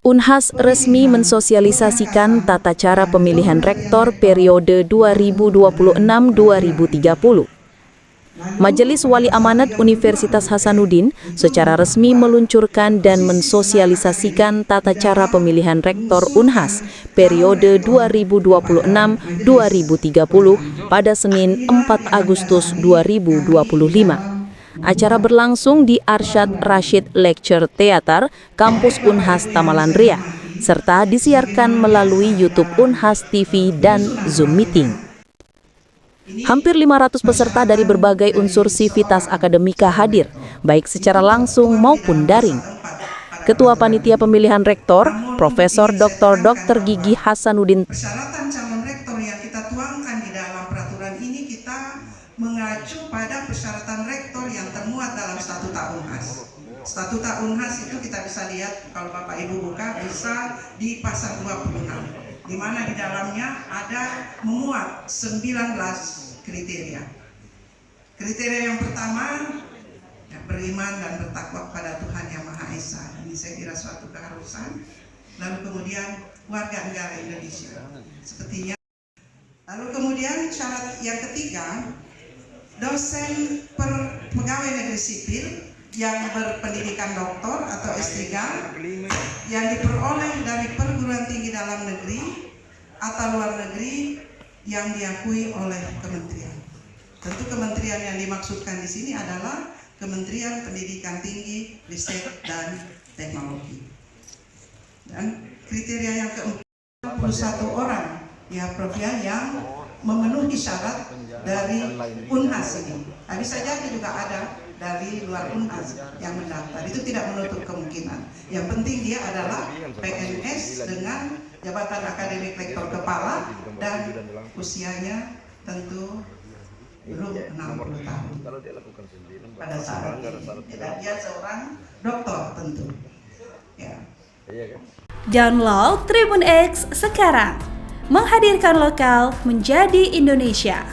Unhas resmi mensosialisasikan tata cara pemilihan rektor periode 2026-2030. Majelis Wali Amanat Universitas Hasanuddin secara resmi meluncurkan dan mensosialisasikan tata cara pemilihan rektor Unhas periode 2026-2030 pada Senin 4 Agustus 2025. Acara berlangsung di Arsyad Rashid Lecture Theater, Kampus Unhas Tamalan Ria, serta disiarkan melalui YouTube Unhas TV dan Zoom Meeting. Hampir 500 peserta dari berbagai unsur sivitas akademika hadir, baik secara langsung maupun daring. Ketua Panitia Pemilihan Rektor, Profesor Dr. Gigi Hasanuddin. Persyaratan calon rektor yang kita tuangkan di dalam peraturan ini kita mengacu pada persyaratan rektor yang termuat dalam Statuta Unhas. Statuta Unhas itu kita bisa lihat kalau Bapak Ibu buka bisa di pasal 26, di mana di dalamnya ada memuat 19 kriteria. Kriteria yang pertama, ya, beriman dan bertakwa kepada Tuhan Yang Maha Esa. Ini saya kira suatu keharusan. Lalu kemudian warga negara Indonesia. Sepertinya. Lalu kemudian syarat yang ketiga, dosen pegawai negeri sipil yang berpendidikan doktor atau S3 yang diperoleh dari perguruan tinggi dalam negeri atau luar negeri yang diakui oleh kementerian. Tentu kementerian yang dimaksudkan di sini adalah Kementerian Pendidikan Tinggi, Riset dan Teknologi. Dan kriteria yang ke-41 orang ya Prof yang memenuhi syarat dari Unhas ini. Nah, bisa jadi juga ada dari luar Unhas yang mendaftar. Itu tidak menutup kemungkinan. Yang penting dia adalah PNS dengan jabatan akademik rektor kepala dan usianya tentu belum 60 tahun. Pada saat ini. Dia seorang doktor tentu. Ya. Download Tribun X sekarang. Menghadirkan lokal menjadi Indonesia.